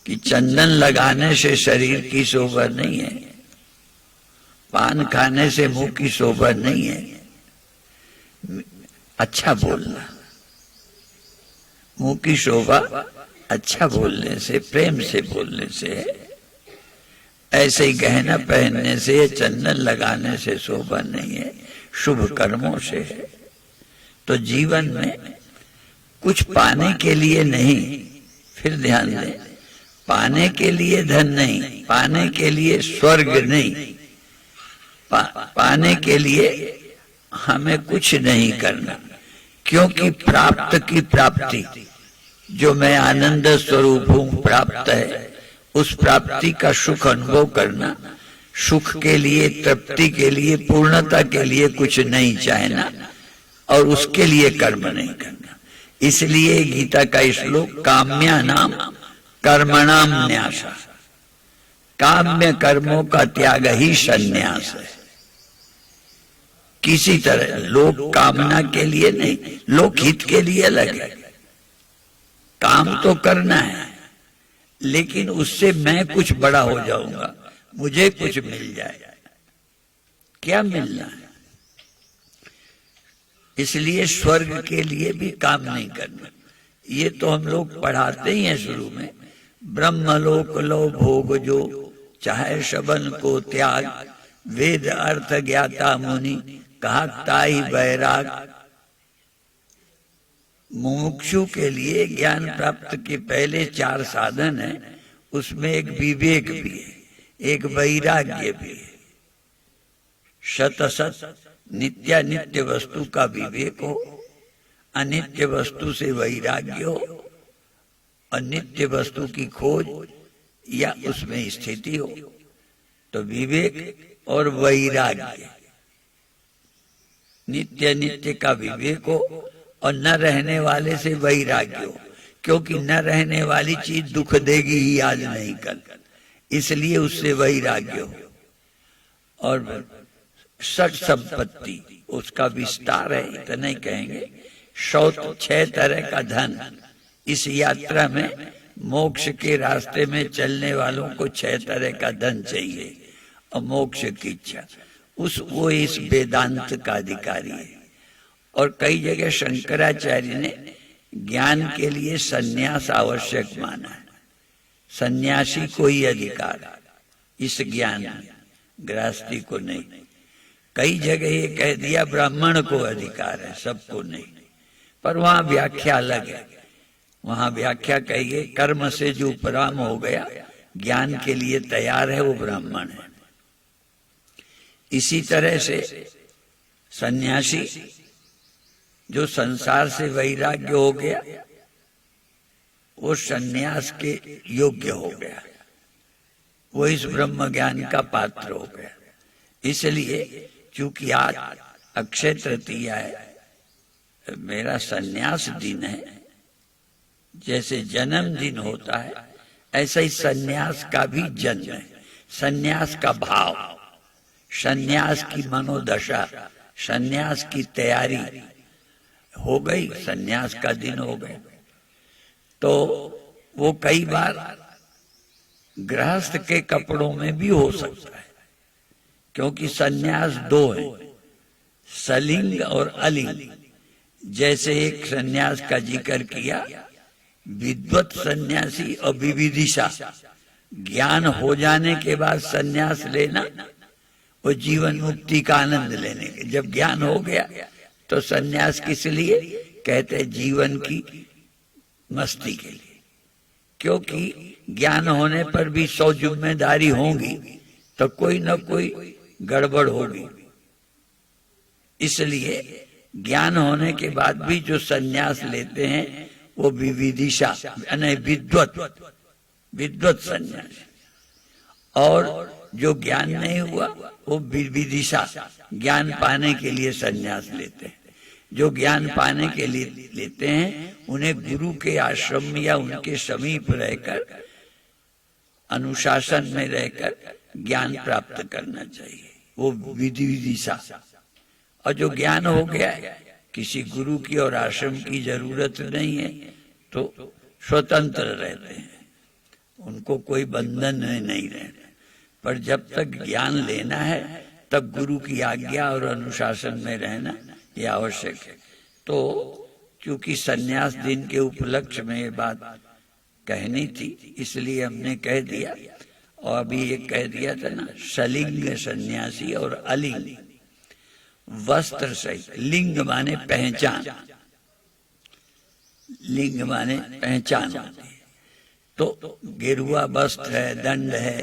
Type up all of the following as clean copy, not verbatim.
कि चंदन लगाने से शरीर की शोभा नहीं है, पान खाने से मुंह की शोभा नहीं है, अच्छा बोलना, मुंह की शोभा अच्छा बोलने से, प्रेम से बोलने से है। ऐसे ही गहना पहनने से, चंदन लगाने से शोभा नहीं है, शुभ कर्मों से है। तो जीवन में कुछ पाने के लिए नहीं, फिर ध्यान दें, पाने के लिए धन नहीं, पाने के लिए स्वर्ग नहीं, पाने के लिए हमें कुछ नहीं करना, क्योंकि प्राप्त की प्राप्ति, जो मैं आनंद स्वरूप हूं, प्राप्त है, उस प्राप्ति का सुख अनुभव करना, सुख के लिए, तृप्ति के लिए, पूर्णता के लिए कुछ नहीं चाहना और उसके लिए कर्म नहीं करना। इसलिए गीता का श्लोक काम्या नाम कर्मणाम न्यासा, काम्य कर्मों का त्याग ही संन्यास है। किसी तरह लोक कामना के लिए नहीं, लोक हित के लिए लगे, काम तो करना है, लेकिन उससे मैं कुछ बड़ा हो जाऊंगा, मुझे कुछ मिल जाए, क्या मिलना है। इसलिए स्वर्ग के लिए भी काम नहीं करना। ये तो हम लोग पढ़ाते ही हैं शुरू में, ब्रह्मलोक लो भोग जो, चाहे शबन को त्याग, वेद अर्थ ज्ञाता मुनि, कहा ताई बैराग। मुमुक्षु के लिए ज्ञान प्राप्त के पहले 4 साधन हैं, उसमें एक विवेक भी है, एक वैराग्य भी है। शत सत नित्यानित्य वस्तु का विवेक हो, अनित्य वस्तु से वैराग्य हो, अनित्य वस्तु की खोज या उसमें स्थिति हो, तो विवेक और वैराग्य, नित्य नित्य का विवेक हो और न रहने वाले से वैराग्य हो, क्योंकि न रहने वाली चीज दुख देगी ही आज नहीं कल, इसलिए उससे वैराग्य हो। और षट संपत्ति, उसका विस्तार है, इतना ही कहेंगे। 6 तरह का धन, इस यात्रा में मोक्ष के रास्ते में चलने वालों को 6 तरह का धन चाहिए और मोक्ष की इच्छा, वो इस वेदांत का अधिकारी है। और कई जगह शंकराचार्य ने ज्ञान के लिए सन्यास आवश्यक माना है, सन्यासी को ही अधिकार इस ज्ञान में, गृहस्थी को नहीं। कई जगह ये कह दिया ब्राह्मण को अधिकार है, सबको नहीं, पर वहां व्याख्या अलग है। वहां व्याख्या कहिए कर्म से जो उपराम हो गया, ज्ञान के लिए तैयार है, वो ब्राह्मण है। इसी तरह से सन्यासी जो संसार से वैराग्य हो गया, वो सन्यास के योग्य हो गया, वो इस ब्रह्म ज्ञान का पात्र हो गया। इसलिए चूंकि आज अक्षय तृतीया है, मेरा सन्यास दिन है, जैसे जन्मदिन होता है ऐसा ही सन्यास का भी जन्म है। सन्यास का भाव, सन्यास की मनोदशा, सन्यास की तैयारी हो गई, सन्यास का दिन हो गया। तो वो कई बार गृहस्थ के कपड़ों में भी हो सकता है, क्योंकि सन्यास 2 है, सलिंग और अलिंग। जैसे एक सन्यास का जिक्र किया, विद्वत सन्यासी और विविदिशा, ज्ञान हो जाने के बाद सन्यास लेना, वो जीवन मुक्ति का आनंद लेने के। जब ज्ञान हो गया तो सन्यास किस लिए कहते, जीवन की मस्ती के लिए, क्योंकि ज्ञान होने पर भी 100 जिम्मेदारी होंगी, तो कोई न कोई गड़बड़ होगी। इसलिए ज्ञान होने के बाद भी जो सन्यास लेते हैं वो विविदिशा यानी विद्वत सन्यास, और जो ज्ञान नहीं हुआ वो विविदिशा, ज्ञान पाने के लिए सन्यास लेते हैं। जो ज्ञान पाने के लिए लेते हैं उन्हें गुरु के आश्रम या उनके समीप रहकर, अनुशासन में रहकर ज्ञान प्राप्त करना चाहिए, वो विविदिशा। और जो ज्ञान हो गया है, किसी गुरु की और आश्रम की जरूरत नहीं है, तो स्वतंत्र रहते हैं, उनको तुमको कोई बंधन में नहीं रहना, पर जब तक ज्ञान लेना है तब गुरु की आज्ञा और अनुशासन में रहना यह आवश्यक है। तो क्योंकि सन्यास दिन के उपलक्ष्य में ये बात कहनी थी, इसलिए हमने कह दिया। और अभी एक कह दिया था ना, सलिंग सन्यासी और अलिंग वस्त्र सहित। लिंग माने पहचान, लिंग माने पहचान होती है। तो गेरुआ वस्त्र है, दंड है,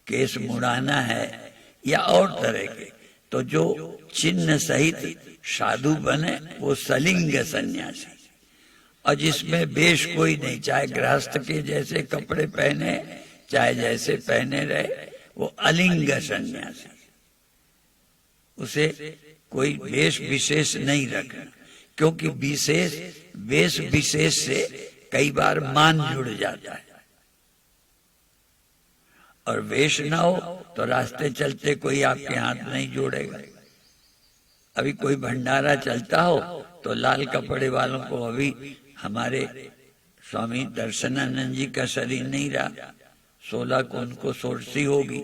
केस मुड़ाना है या और तरह के, तो जो चिन्ह सहित साधु बने वो सलिंग सन्यासी। और जिसमें वेश कोई नहीं, चाहे गृहस्थ के जैसे कपड़े पहने चाहे जैसे पहने रहे, वो अलिंग सन्यासी। उसे कोई वेश विशेष नहीं रखना, क्योंकि विशेष वेश विशेष से कई बार मान जुड़ जाता है। और वेश ना हो तो रास्ते चलते कोई आपके हाथ नहीं जोड़ेगा। अभी कोई भंडारा चलता हो तो लाल कपड़े वालों को, अभी हमारे स्वामी दर्शनानंद जी का शरीर नहीं रहा, 16 को उनको सोरसी होगी,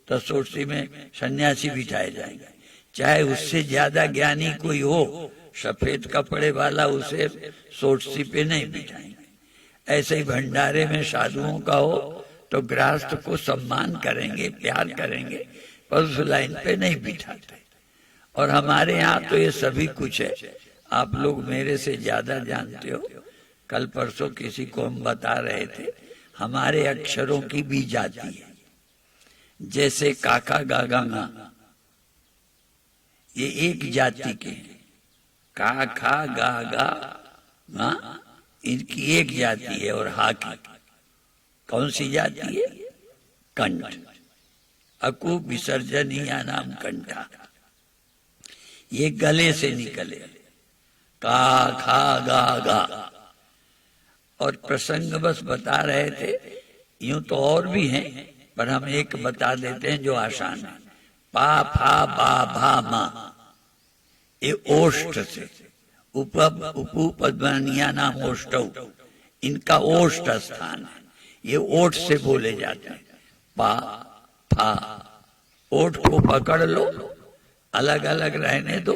तो सोरसी में सन्यासी बिठाए जाएंगे। चाहे उससे ज्यादा ज्ञानी कोई हो, सफेद कपड़े वाला, उसे सोरसी पे नहीं बिठाएंगे। ऐसे ही भंडारे में साधुओं का हो तो गृहस्थ को सम्मान करेंगे, प्यार करेंगे, पर उस लाइन पे नहीं बिठाते। और हमारे यहाँ तो ये सभी कुछ है, आप लोग मेरे से ज्यादा जानते हो। कल परसों किसी को हम बता रहे थे, हमारे अक्षरों की भी जाति है। जैसे काका गागा गा, ये एक जाति के हैं। का खा गा गा गा इनकी एक जाति है। और हा की कौन सी जाति है? कंठ। अकु विसर्जनीया नाम कंठा, ये गले से निकले। का खा गा गा। और प्रसंग बस बता रहे थे, यूं तो और भी हैं, पर हम एक बता देते हैं जो आसान है। पा फा बा भा मा, ये ओष्ठ से, उपु पद्मनिया नाम ओष्टौ, इनका ओष्ठ स्थान है। ये ओठ से बोले जाते हैं। पा फा, ओठ को पकड़ लो, अलग अलग रहने दो,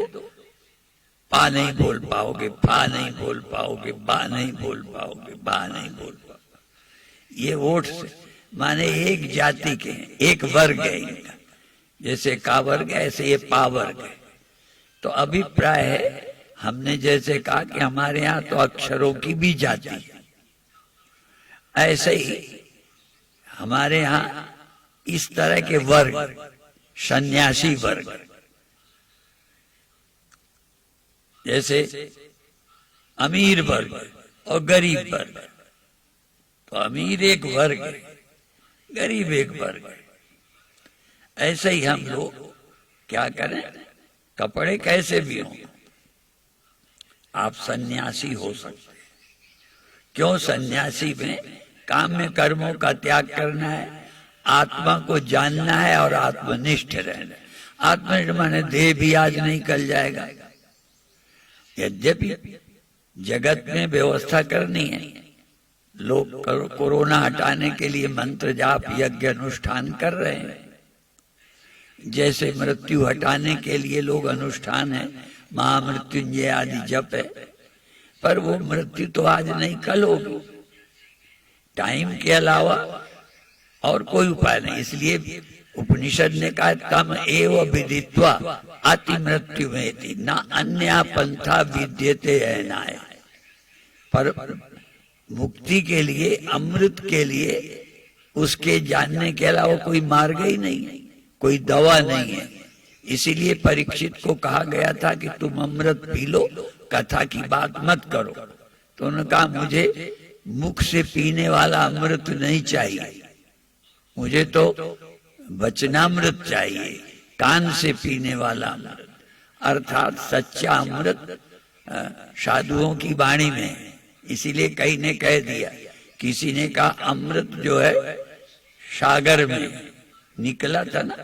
पा नहीं बोल पाओगे, फा नहीं बोल पाओगे, बा नहीं बोल पाओगे, बा नहीं बोल पाओगे। ये ओठ से माने एक जाति के हैं, एक वर्ग है इनका। जैसे का वर्ग है ऐसे ये पा वर्ग है। तो अभिप्राय है, हमने जैसे कहा कि हमारे यहाँ तो अक्षरों की भी जाति है, ऐसे ही हमारे यहाँ इस तरह के वर्ग, सन्यासी वर्ग, जैसे अमीर वर्ग और गरीब वर्ग। तो अमीर एक वर्ग है, गरीब एक वर्ग है। ऐसे ही हम लोग क्या करें, कपड़े कैसे भी हों, आप सन्यासी हो सकते हैं। क्यों? सन्यासी में काम्य कर्मों का त्याग करना है, आत्मा को जानना है और आत्मनिष्ठ रहना है। आत्मनिष्ठ माने देह भी आज नहीं कल जाएगा। यद्यपि जगत में व्यवस्था करनी है, लोग कोरोना हटाने के लिए मंत्र जाप यज्ञ अनुष्ठान कर रहे हैं। जैसे मृत्यु हटाने के लिए लोग अनुष्ठान है, महामृत्युंजय आदि जप है, पर वो मृत्यु तो आज नहीं कल होगी। टाइम के अलावा और कोई उपाय नहीं। इसलिए उपनिषद ने कहा, तम एव विदित्वा अति मृत्यु में ना अन्य पंथा विद्यते ऐनाय। पर मुक्ति के लिए, अमृत के लिए, उसके जानने के अलावा कोई मार्ग ही नहीं है, कोई दवा नहीं है। इसीलिए परीक्षित को कहा गया था कि तुम अमृत पी लो, कथा की बात मत करो। तो उन्होंने कहा, मुझे मुख से पीने वाला अमृत नहीं चाहिए, मुझे तो वचनामृत चाहिए, कान से पीने वाला अमृत। अर्थात सच्चा अमृत साधुओं की वाणी में है। इसीलिए कई ने कह दिया, किसी ने कहा अमृत जो है सागर में निकला था ना,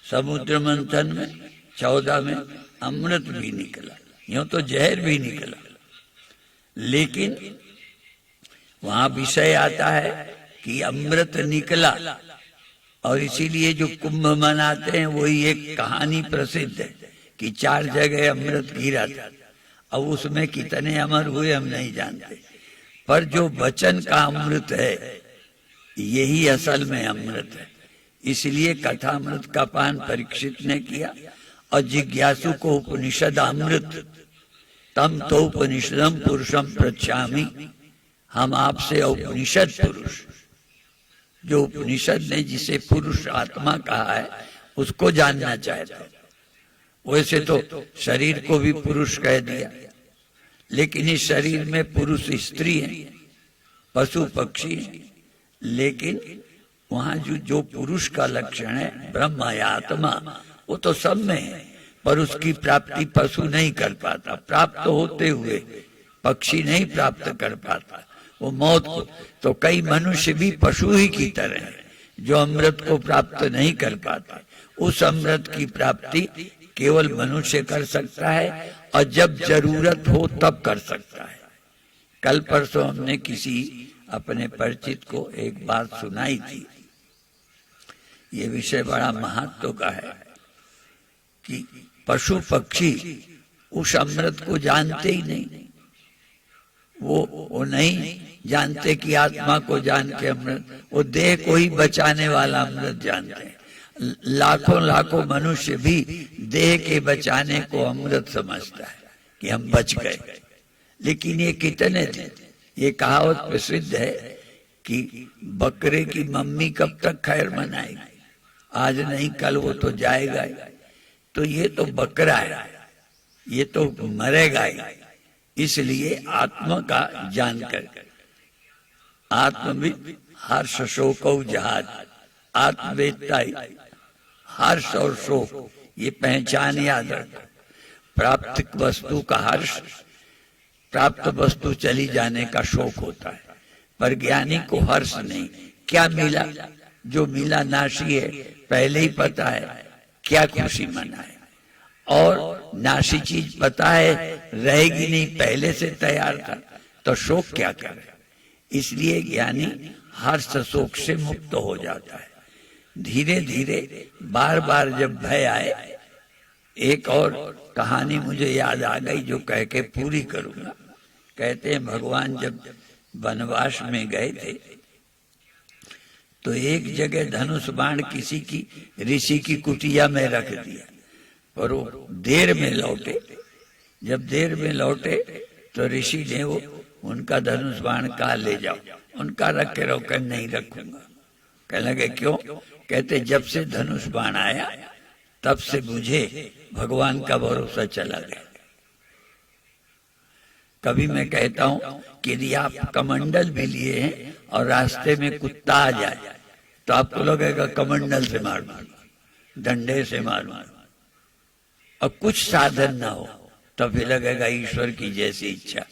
समुद्र मंथन में 14 में अमृत भी निकला, यूं तो जहर भी निकला। लेकिन वहां विषय आता है कि अमृत निकला, और इसीलिए जो कुंभ मनाते हैं वही एक कहानी प्रसिद्ध है कि 4 जगह अमृत गिरा था। अब उसमें कितने अमर हुए हम नहीं जानते, पर जो वचन का अमृत है यही असल में अमृत है। इसलिए कथामृत का पान परीक्षित ने किया, और जिज्ञासु को उपनिषद अमृत तम तो उपनिषदम पुरुषम पृच्छामि, हम आपसे उपनिषद पुरुष, जो उपनिषद ने जिसे पुरुष आत्मा कहा है उसको जानना चाहते हैं। वैसे तो शरीर को भी पुरुष कह दिया, लेकिन इस शरीर में पुरुष स्त्री है, पशु पक्षी है, लेकिन वहां जो पुरुष का लक्षण है ब्रह्म या आत्मा, वो तो सब में है, पर उसकी प्राप्ति पशु नहीं कर पाता। प्राप्त होते हुए पक्षी नहीं प्राप्त कर पाता वो मौत को। तो कई मनुष्य भी पशु ही की तरह है जो अमृत को प्राप्त नहीं कर पाता। उस अमृत की प्राप्ति केवल मनुष्य कर सकता है, और जब जरूरत हो तब कर सकता है। कल परसों हमने किसी अपने परिचित को एक बात सुनाई थी। ये विषय बड़ा महत्व का है कि पशु पक्षी उस अमृत को जानते ही नहीं। वो नहीं जानते कि आत्मा को जान के अमृत, वो देह को ही बचाने वाला अमृत जानते हैं। लाखों मनुष्य भी देह के बचाने को अमृत समझता है कि हम बच गए, लेकिन ये कितने थे। ये कहावत प्रसिद्ध है कि बकरे की मम्मी कब तक खैर मनाएगी, आज नहीं कल वो तो जाएगा ही। तो ये तो बकरा है, ये तो मरेगा ही। इसलिए आत्मा का जानकर आत्मविद हर्ष शोक जहाज, आत्मवेदता हर्ष और शोक ये पहचान याद रखो। प्राप्त वस्तु का हर्ष, प्राप्त वस्तु चली जाने का शोक होता है, पर ज्ञानी को हर्ष नहीं। क्या मिला, जो मिला नाशी है, पहले ही पता है, क्या खुशी मनाए। और नाशी चीज पता है रहेगी नहीं, पहले से तैयार था, तो शोक क्या करे। इसलिए ज्ञानी हर्ष शोक से मुक्त हो जाता है। धीरे धीरे बार बार जब भय आए, एक और कहानी मुझे याद आ गई जो कह के पूरी करूंगा। कहते हैं भगवान जब वनवास में गए थे तो एक जगह धनुष बाण किसी की ऋषि की कुटिया में रख दिया, पर वो देर में लौटे। जब देर में लौटे तो ऋषि ने वो उनका धनुष बाण कहा ले जाओ। उनका रख के रोकर नहीं रखूंगा। कहने लगे क्यों? कहते जब से धनुष बाण आया तब से मुझे भगवान का भरोसा चला गया। कभी मैं कहता हूं कि यदि आप कमंडल भी लिए हैं और रास्ते में कुत्ता आ जाए तो आपको लगेगा कमंडल से मार मार, डंडे से मार मार, और कुछ साधन ना हो तो फिर लगेगा ईश्वर की जैसी इच्छा।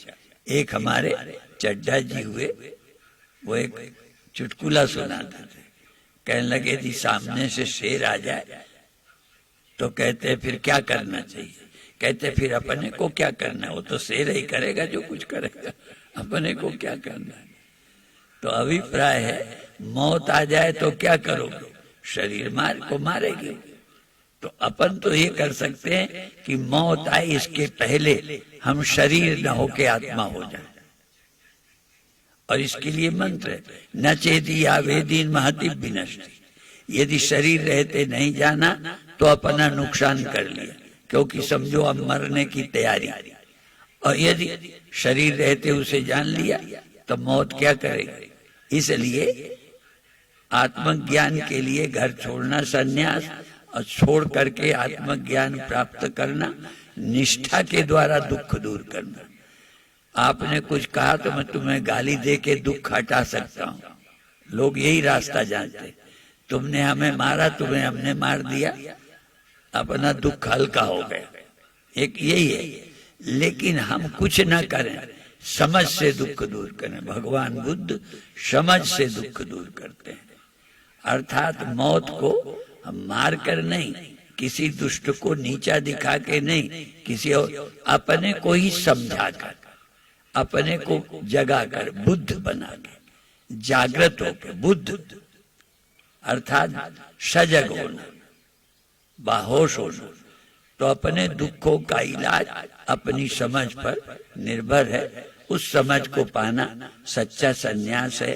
एक हमारे चड्डा जी हुए, वो एक चुटकुला सुनाते थे। कहने लगे यदि सामने से शेर आ जाए तो कहते फिर क्या करना चाहिए? कहते फिर अपने को क्या करना है, वो तो शेर ही करेगा जो कुछ करेगा, अपने को क्या करना है। तो अभिप्राय है मौत आ जाए तो क्या करोगे? शरीर को मारेगी। तो अपन तो ये कर सकते हैं कि मौत आए इसके पहले हम शरीर न होके आत्मा हो जाए। और इसके लिए मंत्र है न चेती आवेदीन महति विनष्टि। यदि शरीर रहते नहीं जाना तो अपना नुकसान कर लिया, क्योंकि समझो अब मरने की तैयारी। और यदि शरीर रहते उसे जान लिया तो मौत क्या करेगी। इसलिए आत्मज्ञान के लिए घर छोड़ना संन्यास, और छोड़ करके आत्मज्ञान प्राप्त करना, निष्ठा के द्वारा दुख दूर करना। आपने कुछ कहा तो मैं तुम्हें गाली दे के दुख हटा सकता हूँ, लोग यही रास्ता जानते। तुमने हमें मारा, तुम्हें हमने मार दिया, अपना दुख हल्का हो गया, एक यही है। लेकिन हम कुछ न करें, समझ से दुख दूर करें। भगवान बुद्ध समझ से दुख दूर करते हैं, अर्थात मौत को हम मार कर नहीं, किसी दुष्ट को नीचा दिखा के नहीं, किसी और अपने को ही समझा कर, अपने को जगा कर, बुद्ध बना के, जागृत होकर, बुद्ध अर्थात सजग होना, बाहोश होना। तो अपने दुखों का इलाज अपनी समझ पर निर्भर है, उस समझ को पाना सच्चा सन्यास है।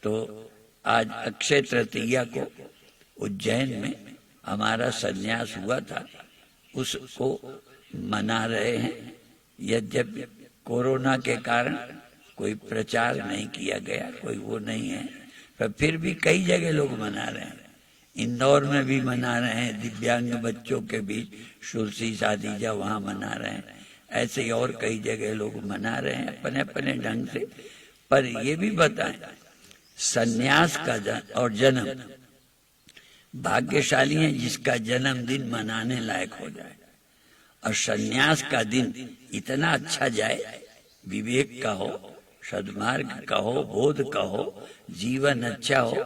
तो आज अक्षय तृतीया को उज्जैन में हमारा सन्यास हुआ था, उसको मना रहे हैं। यद्यपि कोरोना के कारण कोई प्रचार नहीं किया गया, कोई वो नहीं है, पर फिर भी कई जगह लोग मना रहे हैं। इंदौर में भी मना रहे हैं, दिव्यांग बच्चों के बीच सुरसी शादी जा वहां मना रहे हैं। ऐसे ही और कई जगह लोग मना रहे हैं अपने अपने ढंग से। पर ये भी बताएं, सन्यास का और जन्म भाग्यशाली है जिसका जन्मदिन मनाने लायक हो जाए, और सन्यास का दिन इतना अच्छा जाए, विवेक का हो, सद्मार्ग का हो, बोध का हो, जीवन अच्छा हो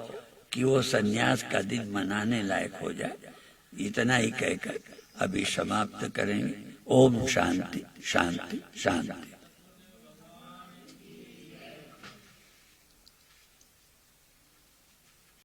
कि वो सन्यास का दिन मनाने लायक हो जाए। इतना ही कहकर अभी समाप्त करेंगे। ओम शांति शांति शांति।